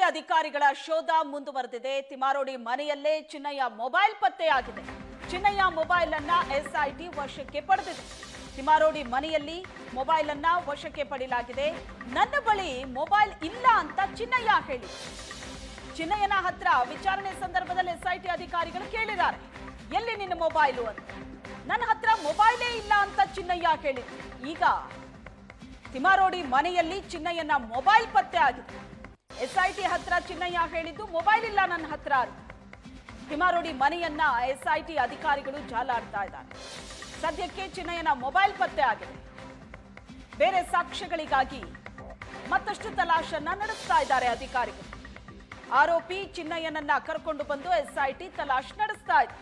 ಅಧಿಕಾರಿಗಳ ಶೋಧ ಮುಂದುವರೆದಿದೆ. ತಿಮಾರೋಡಿ ಮನೆಯಲ್ಲೇ ಚಿನ್ನಯ್ಯ ಮೊಬೈಲ್ ಪತ್ತೆಯಾಗಿದೆ. ಚಿನ್ನಯ್ಯ ಮೊಬೈಲ್ ಅನ್ನ ಎಸ್ಐಟಿ ವಶಕ್ಕೆ ಪಡೆದಿದೆ. ತಿಮಾರೋಡಿ ಮನೆಯಲ್ಲಿ ಮೊಬೈಲ್ ಅನ್ನ ವಶಕ್ಕೆ ಪಡೆಯಲಾಗಿದೆ. ನನ್ನ ಬಳಿ ಮೊಬೈಲ್ ಇಲ್ಲ ಅಂತ ಚಿನ್ನಯ್ಯ ಹೇಳಿ. ಚಿನ್ನಯ್ಯನ ಹತ್ರ ವಿಚಾರಣೆ ಸಂದರ್ಭದಲ್ಲಿ ಎಸ್ಐಟಿ ಅಧಿಕಾರಿಗಳು ಕೇಳಿದ್ದಾರೆ, ಎಲ್ಲಿ ನಿನ್ನ ಮೊಬೈಲು ಅಂತ. ನನ್ನ ಹತ್ರ ಮೊಬೈಲೇ ಇಲ್ಲ ಅಂತ ಚಿನ್ನಯ್ಯ ಹೇಳಿದ್ರು. ಈಗ ತಿಮಾರೋಡಿ ಮನೆಯಲ್ಲಿ ಚಿನ್ನಯ್ಯನ ಮೊಬೈಲ್ ಪತ್ತೆ ಆಗಿದೆ. ಎಸ್ಐಟಿ ಹತ್ರ ಚಿನ್ನಯ್ಯ ಹೇಳಿದ್ದು ಮೊಬೈಲ್ ಇಲ್ಲ ನನ್ನ ಹತ್ರ ಅಂತ. ತಿಮಾರೋಡಿ ಮನೆಯನ್ನ ಎಸ್ಐಟಿ ಅಧಿಕಾರಿಗಳು ಜಾಲಾಡ್ತಾ ಇದ್ದಾರೆ. ಸದ್ಯಕ್ಕೆ ಚಿನ್ನಯ್ಯನ ಮೊಬೈಲ್ ಪತ್ತೆ ಆಗಿದೆ. ಬೇರೆ ಸಾಕ್ಷ್ಯಗಳಿಗಾಗಿ ಮತ್ತಷ್ಟು ತಲಾಶನ್ನ ನಡೆಸ್ತಾ ಇದ್ದಾರೆ ಅಧಿಕಾರಿಗಳು. ಆರೋಪಿ ಚಿನ್ನಯ್ಯನನ್ನ ಕರ್ಕೊಂಡು ಬಂದು ಎಸ್ಐಟಿ ತಲಾಶ್ ನಡೆಸ್ತಾ ಇದೆ.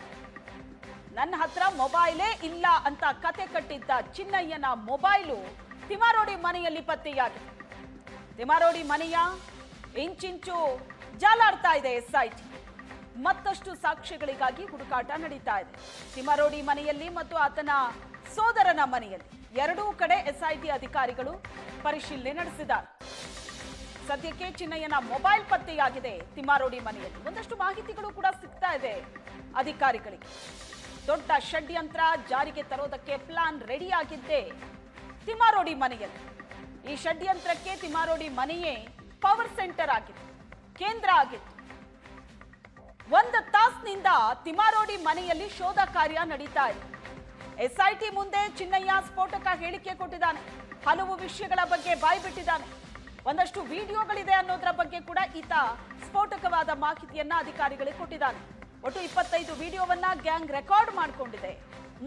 ನನ್ನ ಹತ್ರ ಮೊಬೈಲೇ ಇಲ್ಲ ಅಂತ ಕತೆ ಕಟ್ಟಿದ್ದ ಚಿನ್ನಯ್ಯನ ಮೊಬೈಲು ತಿಮಾರೋಡಿ ಮನೆಯಲ್ಲಿ ಪತ್ತೆಯಾಗಿದೆ. ತಿಮಾರೋಡಿ ಮನೆಯ ಇಂಚಿಂಚು ಜಾಲಾಡ್ತಾ ಇದೆ ಎಸ್ಐಟಿ. ಮತ್ತಷ್ಟು ಸಾಕ್ಷ್ಯಗಳಿಗಾಗಿ ಹುಡುಕಾಟ ನಡೀತಾ ಇದೆ. ತಿಮಾರೋಡಿ ಮನೆಯಲ್ಲಿ ಮತ್ತು ಆತನ ಸೋದರನ ಮನೆಯಲ್ಲಿ ಎರಡೂ ಕಡೆ ಎಸ್ಐಟಿ ಅಧಿಕಾರಿಗಳು ಪರಿಶೀಲನೆ ನಡೆಸಿದ್ದಾರೆ. ಸದ್ಯಕ್ಕೆ ಚಿನ್ನಯ್ಯನ ಮೊಬೈಲ್ ಪತ್ತೆಯಾಗಿದೆ ತಿಮಾರೋಡಿ ಮನೆಯಲ್ಲಿ. ಒಂದಷ್ಟು ಮಾಹಿತಿಗಳು ಕೂಡ ಸಿಗ್ತಾ ಇದೆ ಅಧಿಕಾರಿಗಳಿಗೆ. ದೊಡ್ಡ ಷಡ್ಯಂತ್ರ ಜಾರಿಗೆ ತರೋದಕ್ಕೆ ಪ್ಲಾನ್ ರೆಡಿ ಆಗಿದ್ದೆ ತಿಮಾರೋಡಿ ಮನೆಯಲ್ಲಿ. ಈ ಷಡ್ಯಂತ್ರಕ್ಕೆ ತಿಮಾರೋಡಿ ಮನೆಯೇ ಪವರ್ ಸೆಂಟರ್ ಆಗಿತ್ತು, ಕೇಂದ್ರ ಆಗಿತ್ತು. ಒಂದು ತಾಸಿನಿಂದ ತಿಮಾರೋಡಿ ಮನೆಯಲ್ಲಿ ಶೋಧ ಕಾರ್ಯ ನಡೀತಾ ಇದೆ. ಎಸ್ಐಟಿ ಮುಂದೆ ಚಿನ್ನಯ್ಯ ಸ್ಫೋಟಕ ಹೇಳಿಕೆ ಕೊಟ್ಟಿದ್ದಾನೆ. ಹಲವು ವಿಷಯಗಳ ಬಗ್ಗೆ ಬಾಯ್ಬಿಟ್ಟಿದ್ದಾನೆ. ಒಂದಷ್ಟು ವಿಡಿಯೋಗಳಿದೆ ಅನ್ನೋದರ ಬಗ್ಗೆ ಕೂಡ ಈತ ಸ್ಫೋಟಕವಾದ ಮಾಹಿತಿಯನ್ನ ಅಧಿಕಾರಿಗಳಿಗೆ ಕೊಟ್ಟಿದ್ದಾನೆ. ಒಟ್ಟು 25 ವಿಡಿಯೋವನ್ನ ಗ್ಯಾಂಗ್ ರೆಕಾರ್ಡ್ ಮಾಡಿಕೊಂಡಿದೆ.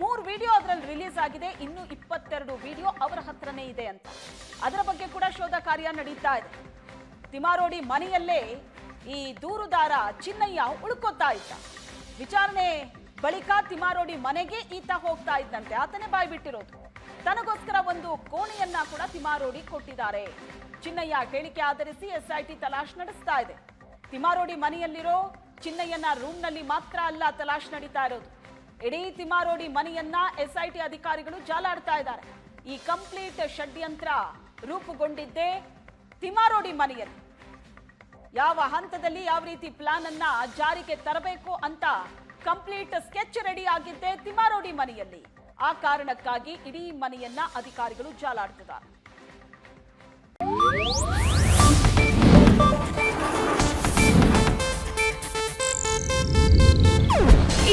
3 ವಿಡಿಯೋ ಅದರಲ್ಲಿ ರಿಲೀಸ್ ಆಗಿದೆ. ಇನ್ನು 22 ವಿಡಿಯೋ ಅವರ ಹತ್ರನೇ ಇದೆ ಅಂತ. ಅದರ ಬಗ್ಗೆ ಕೂಡ ಶೋಧ ಕಾರ್ಯ ನಡೀತಾ ಇದೆ. ತಿಮಾರೋಡಿ ಮನೆಯಲ್ಲೇ ಈ ದೂರುದಾರ ಚಿನ್ನಯ್ಯ ಉಳ್ಕೋತಾ ಇದ್ದ. ವಿಚಾರಣೆ ಬಳಿಕ ತಿಮಾರೋಡಿ ಮನೆಗೆ ಈತ ಹೋಗ್ತಾ ಇದ್ದಂತೆ. ಆತನೇ ಬಾಯ್ಬಿಟ್ಟಿರೋದು. ತನಗೋಸ್ಕರ ಒಂದು ಕೋಣೆಯನ್ನ ಕೂಡ ತಿಮಾರೋಡಿ ಕೊಟ್ಟಿದ್ದಾರೆ. ಚಿನ್ನಯ್ಯ ಹೇಳಿಕೆ ಆಧರಿಸಿ ಎಸ್ಐಟಿ ತಲಾಶ್ ನಡೆಸ್ತಾ ಇದೆ. ತಿಮಾರೋಡಿ ಮನೆಯಲ್ಲಿರೋ ಚಿನ್ನಯ್ಯನ ರೂಮ್ನಲ್ಲಿ ಮಾತ್ರ ಅಲ್ಲ ತಲಾಶ್ ನಡೀತಾ ಇರೋದು. ಇಡೀ ತಿಮಾರೋಡಿ ಮನೆಯನ್ನ ಎಸ್ಐಟಿ ಅಧಿಕಾರಿಗಳು ಜಾಲಾಡ್ತಾ ಇದ್ದಾರೆ. ಈ ಕಂಪ್ಲೀಟ್ ಷಡ್ಯಂತ್ರ ರೂಪುಗೊಂಡಿದ್ದೇ ತಿಮಾರೋಡಿ ಮನೆಯಲ್ಲಿ. ಯಾವ ಹಂತದಲ್ಲಿ ಯಾವ ರೀತಿ ಪ್ಲಾನ್ ಅನ್ನ ಜಾರಿಗೆ ತರಬೇಕು ಅಂತ ಕಂಪ್ಲೀಟ್ ಸ್ಕೆಚ್ ರೆಡಿ ಆಗಿದ್ದೆ ತಿಮಾರೋಡಿ ಮನೆಯಲ್ಲಿ. ಆ ಕಾರಣಕ್ಕಾಗಿ ಇಡೀ ಮನೆಯನ್ನ ಅಧಿಕಾರಿಗಳು ಜಾಲಾಡ್ತಿದ್ದಾರೆ.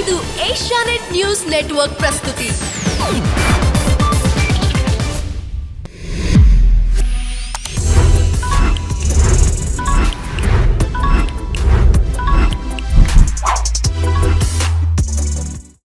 ಇದು ಏಷ್ಯಾನೆಟ್ ನ್ಯೂಸ್ ನೆಟ್ವರ್ಕ್ ಪ್ರಸ್ತುತಿ.